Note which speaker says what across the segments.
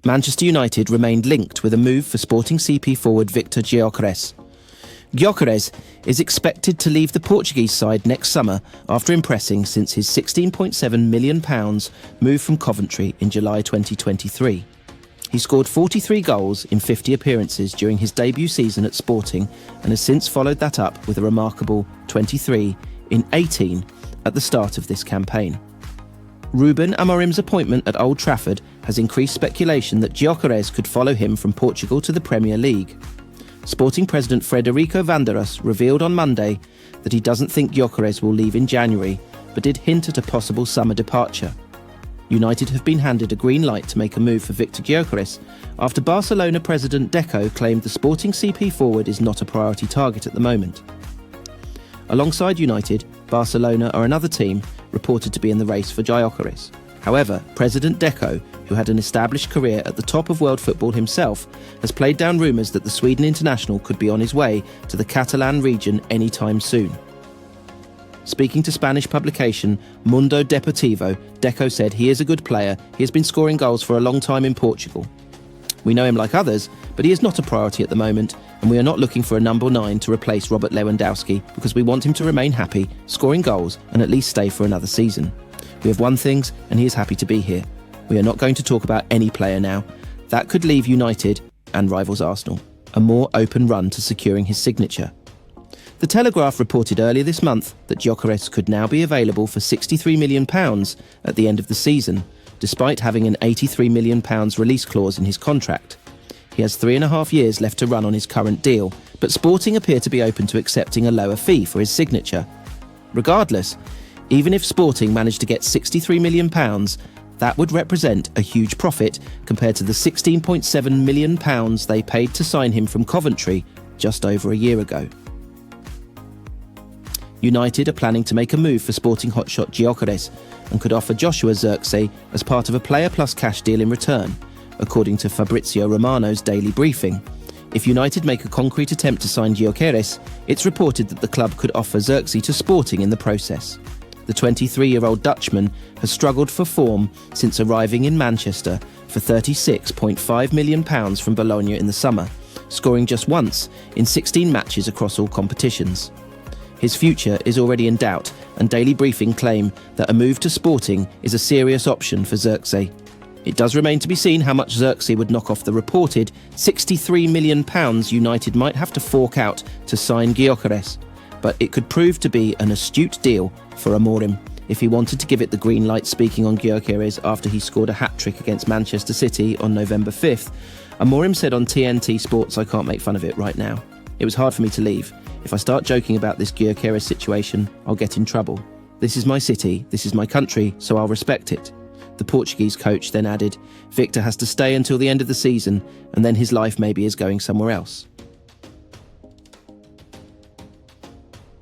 Speaker 1: Manchester United remained linked with a move for Sporting CP forward Viktor Gyokeres. Gyokeres is expected to leave the Portuguese side next summer after impressing since his £16.7 million move from Coventry in July 2023. He scored 43 goals in 50 appearances during his debut season at Sporting and has since followed that up with a remarkable 23 in 18 at the start of this campaign. Ruben Amorim's appointment at Old Trafford has increased speculation that Gyokeres could follow him from Portugal to the Premier League. Sporting president Frederico Vanderas revealed on Monday that he doesn't think Gyokeres will leave in January, but did hint at a possible summer departure. United have been handed a green light to make a move for Viktor Gyokeres after Barcelona president Deco claimed the Sporting CP forward is not a priority target at the moment. Alongside United, Barcelona are another team reported to be in the race for Gyokeres. However, President Deco, who had an established career at the top of world football himself, has played down rumours that the Sweden international could be on his way to the Catalan region anytime soon. Speaking to Spanish publication Mundo Deportivo, Deco said he is a good player, he has been scoring goals for a long time in Portugal. We know him like others, but he is not a priority at the moment, and we are not looking for a number 9 to replace Robert Lewandowski because we want him to remain happy, scoring goals, and at least stay for another season. We have won things, and he is happy to be here. We are not going to talk about any player now. That could leave United, and rivals Arsenal, a more open run to securing his signature. The Telegraph reported earlier this month that Gyokeres could now be available for £63 million at the end of the season, despite having an £83 million release clause in his contract. He has 3.5 years left to run on his current deal, but Sporting appear to be open to accepting a lower fee for his signature. Regardless, even if Sporting managed to get £63 million, that would represent a huge profit compared to the £16.7 million they paid to sign him from Coventry just over a year ago. United are planning to make a move for Sporting hotshot Gyokeres and could offer Joshua Zirkzee as part of a player plus cash deal in return, according to Fabrizio Romano's daily briefing. If United make a concrete attempt to sign Gyokeres, it's reported that the club could offer Zirkzee to Sporting in the process. The 23-year-old Dutchman has struggled for form since arriving in Manchester for £36.5 million from Bologna in the summer, scoring just once in 16 matches across all competitions. His future is already in doubt, and Daily Briefing claim that a move to Sporting is a serious option for Zirkzee. It does remain to be seen how much Zirkzee would knock off the reported £63 million United might have to fork out to sign Gyokeres, but it could prove to be an astute deal for Amorim if he wanted to give it the green light. Speaking on Gyokeres after he scored a hat-trick against Manchester City on November 5th, Amorim said on TNT Sports, "I can't make fun of it right now. It was hard for me to leave. If I start joking about this Gyokeres situation, I'll get in trouble. This is my city, this is my country, so I'll respect it." The Portuguese coach then added, "Viktor has to stay until the end of the season, and then his life maybe is going somewhere else."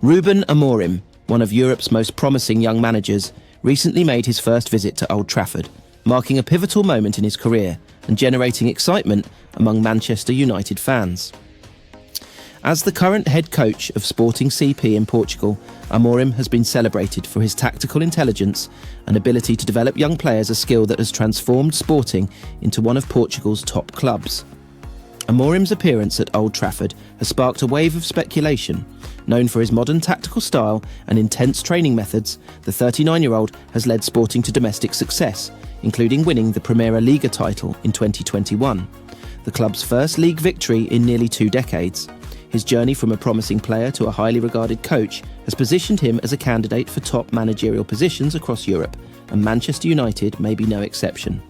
Speaker 1: Ruben Amorim, one of Europe's most promising young managers, recently made his first visit to Old Trafford, marking a pivotal moment in his career and generating excitement among Manchester United fans. As the current head coach of Sporting CP in Portugal, Amorim has been celebrated for his tactical intelligence and ability to develop young players, a skill that has transformed Sporting into one of Portugal's top clubs. Amorim's appearance at Old Trafford has sparked a wave of speculation. Known for his modern tactical style and intense training methods, the 39-year-old has led Sporting to domestic success, including winning the Primeira Liga title in 2021, the club's first league victory in nearly 2 decades. His journey from a promising player to a highly regarded coach has positioned him as a candidate for top managerial positions across Europe, and Manchester United may be no exception.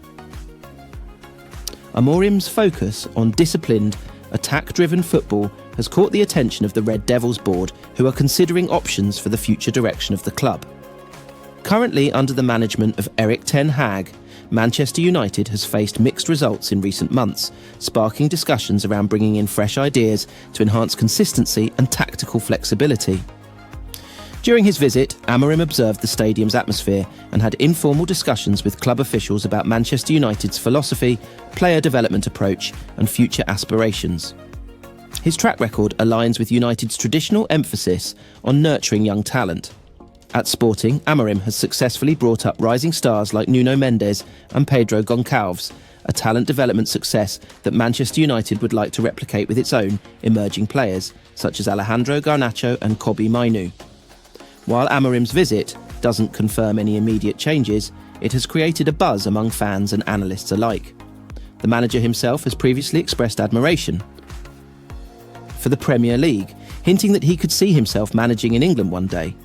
Speaker 1: Amorim's focus on disciplined, attack-driven football has caught the attention of the Red Devils board, who are considering options for the future direction of the club. Currently under the management of Erik ten Hag, Manchester United has faced mixed results in recent months, sparking discussions around bringing in fresh ideas to enhance consistency and tactical flexibility. During his visit, Amorim observed the stadium's atmosphere and had informal discussions with club officials about Manchester United's philosophy, player development approach, and future aspirations. His track record aligns with United's traditional emphasis on nurturing young talent. At Sporting, Amorim has successfully brought up rising stars like Nuno Mendes and Pedro Goncalves, a talent development success that Manchester United would like to replicate with its own emerging players, such as Alejandro Garnacho and Kobbie Mainoo. While Amorim's visit doesn't confirm any immediate changes, it has created a buzz among fans and analysts alike. The manager himself has previously expressed admiration for the Premier League, hinting that he could see himself managing in England one day.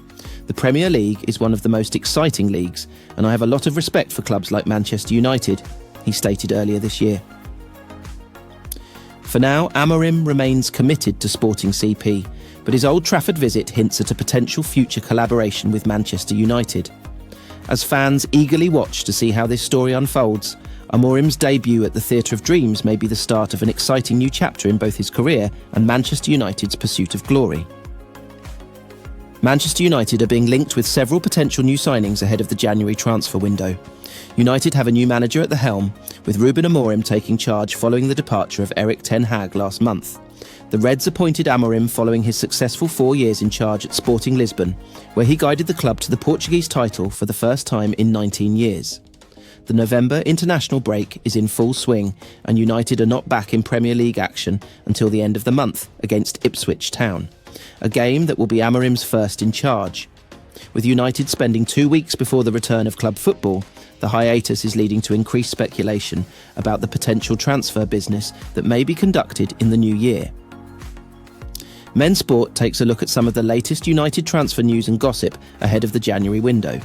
Speaker 1: The Premier League is one of the most exciting leagues, and I have a lot of respect for clubs like Manchester United, he stated earlier this year. For now, Amorim remains committed to sporting CP, but his Old Trafford visit hints at a potential future collaboration with Manchester United. As fans eagerly watch to see how this story unfolds, Amorim's debut at the Theatre of Dreams may be the start of an exciting new chapter in both his career and Manchester United's pursuit of glory. Manchester United are being linked with several potential new signings ahead of the January transfer window. United have a new manager at the helm, with Ruben Amorim taking charge following the departure of Erik Ten Hag last month. The Reds appointed Amorim following his successful 4 years in charge at Sporting Lisbon, where he guided the club to the Portuguese title for the first time in 19 years. The November international break is in full swing, and United are not back in Premier League action until the end of the month against Ipswich Town, a game that will be Amorim's first in charge. With United spending 2 weeks before the return of club football, the hiatus is leading to increased speculation about the potential transfer business that may be conducted in the new year. Men Sport takes a look at some of the latest United transfer news and gossip ahead of the January window.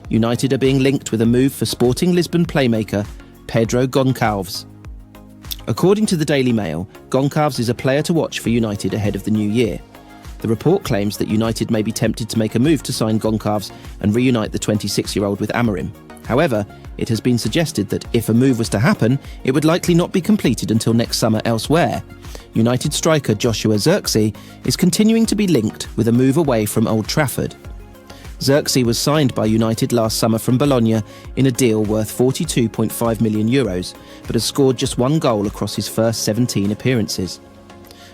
Speaker 1: United are being linked with a move for Sporting Lisbon playmaker Pedro Goncalves. According to the Daily Mail, Goncalves is a player to watch for United ahead of the new year. The report claims that United may be tempted to make a move to sign Goncalves and reunite the 26-year-old with Amorim. However, it has been suggested that if a move was to happen, it would likely not be completed until next summer elsewhere. United striker Joshua Zirkzee is continuing to be linked with a move away from Old Trafford. Zirkzee was signed by United last summer from Bologna in a deal worth €42.5 million, but has scored just one goal across his first 17 appearances.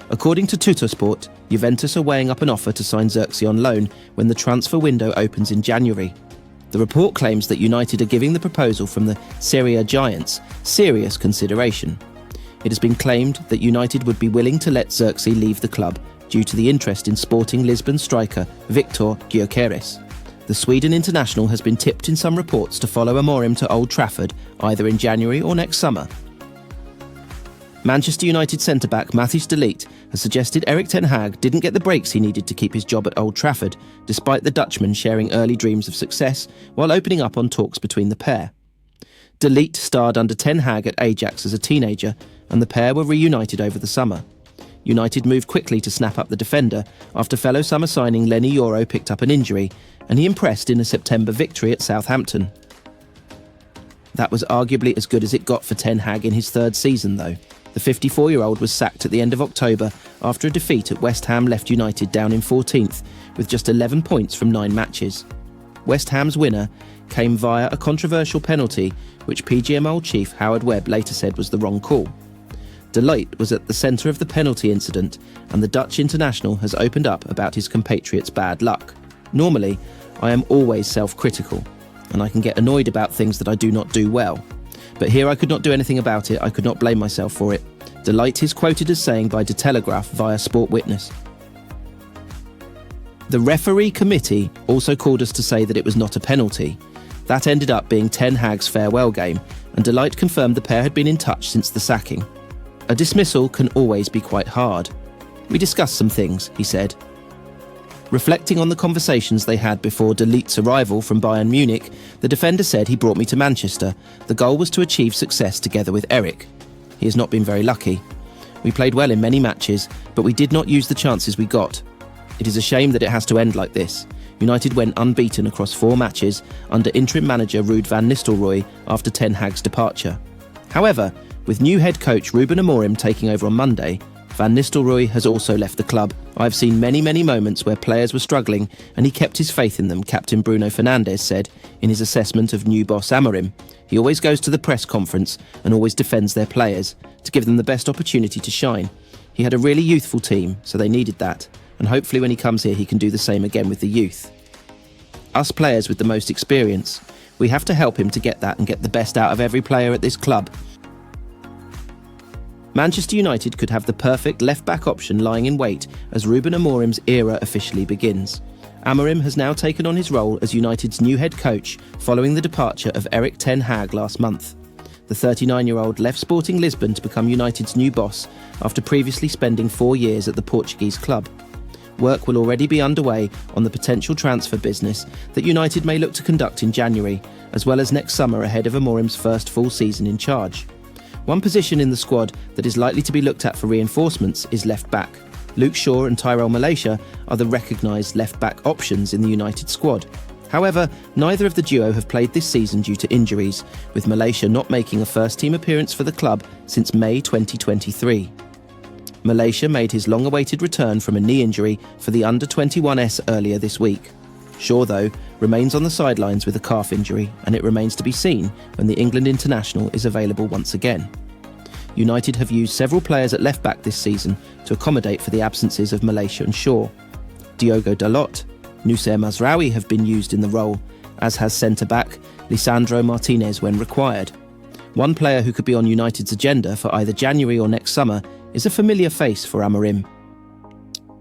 Speaker 1: According to Tuttosport, Juventus are weighing up an offer to sign Zirkzee on loan when the transfer window opens in January. The report claims that United are giving the proposal from the Serie A giants serious consideration. It has been claimed that United would be willing to let Zirkzee leave the club due to the interest in Sporting Lisbon striker Viktor Gyokeres. The Sweden international has been tipped in some reports to follow Amorim to Old Trafford either in January or next summer. Manchester United centre-back Matthijs de Ligt has suggested Erik Ten Hag didn't get the breaks he needed to keep his job at Old Trafford, despite the Dutchman sharing early dreams of success while opening up on talks between the pair. De Ligt starred under Ten Hag at Ajax as a teenager, and the pair were reunited over the summer. United moved quickly to snap up the defender after fellow summer signing Lenny Yoro picked up an injury, and he impressed in a September victory at Southampton. That was arguably as good as it got for Ten Hag in his third season, though. The 54-year-old was sacked at the end of October after a defeat at West Ham left United down in 14th with just 11 points from 9 matches. West Ham's winner came via a controversial penalty which PGMOL chief Howard Webb later said was the wrong call. De Ligt was at the centre of the penalty incident, and the Dutch international has opened up about his compatriot's bad luck. Normally, I am always self-critical, and I can get annoyed about things that I do not do well. But here I could not do anything about it, I could not blame myself for it. De Ligt is quoted as saying by De Telegraaf via Sport Witness. The referee committee also called us to say that it was not a penalty. That ended up being Ten Hag's farewell game, and De Ligt confirmed the pair had been in touch since the sacking. A dismissal can always be quite hard. We discussed some things, he said. Reflecting on the conversations they had before De Ligt's arrival from Bayern Munich, the defender said he brought me to Manchester. The goal was to achieve success together with Erik. He has not been very lucky. We played well in many matches, but we did not use the chances we got. It is a shame that it has to end like this. United went unbeaten across 4 matches under interim manager Ruud van Nistelrooy after Ten Hag's departure. However, with new head coach Ruben Amorim taking over on Monday, Van Nistelrooy has also left the club. I've seen many moments where players were struggling and he kept his faith in them, Captain Bruno Fernandes said in his assessment of new boss Amorim. He always goes to the press conference and always defends their players to give them the best opportunity to shine. He had a really youthful team, so they needed that, and hopefully when he comes here he can do the same again with the youth. Us players with the most experience, we have to help him to get that and get the best out of every player at this club. Manchester United could have the perfect left-back option lying in wait as Ruben Amorim's era officially begins. Amorim has now taken on his role as United's new head coach following the departure of Erik ten Hag last month. The 39-year-old left Sporting Lisbon to become United's new boss after previously spending 4 years at the Portuguese club. Work will already be underway on the potential transfer business that United may look to conduct in January, as well as next summer ahead of Amorim's first full season in charge. One position in the squad that is likely to be looked at for reinforcements is left-back. Luke Shaw and Tyrell Malacia are the recognised left-back options in the United squad. However, neither of the duo have played this season due to injuries, with Malacia not making a first-team appearance for the club since May 2023. Malacia made his long-awaited return from a knee injury for the under-21s earlier this week. Shaw, though, remains on the sidelines with a calf injury, and it remains to be seen when the England international is available once again. United have used several players at left-back this season to accommodate for the absences of Malacia and Shaw. Diogo Dalot, Noussair Mazraoui have been used in the role, as has centre-back Lisandro Martinez when required. One player who could be on United's agenda for either January or next summer is a familiar face for Amorim.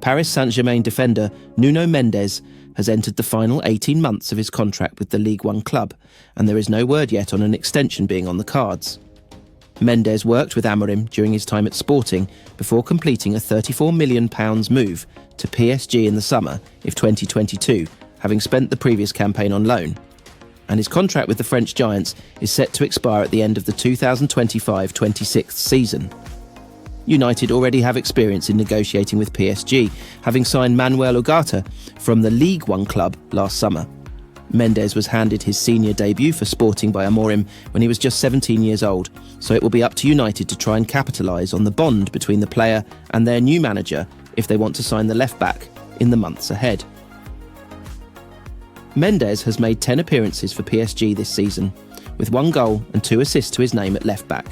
Speaker 1: Paris Saint-Germain defender Nuno Mendes has entered the final 18 months of his contract with the Ligue 1 club, and there is no word yet on an extension being on the cards. Mendes worked with Amorim during his time at Sporting before completing a £34 million move to PSG in the summer of 2022, having spent the previous campaign on loan. And his contract with the French Giants is set to expire at the end of the 2025-26 season. United already have experience in negotiating with PSG, having signed Manuel Ugarte from the Ligue 1 club last summer. Mendes was handed his senior debut for Sporting by Amorim when he was just 17 years old, so it will be up to United to try and capitalise on the bond between the player and their new manager if they want to sign the left-back in the months ahead. Mendes has made 10 appearances for PSG this season, with 1 goal and 2 assists to his name at left-back.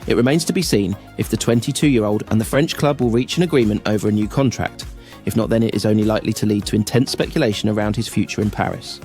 Speaker 1: It remains to be seen if the 22-year-old and the French club will reach an agreement over a new contract. If not, then it is only likely to lead to intense speculation around his future in Paris.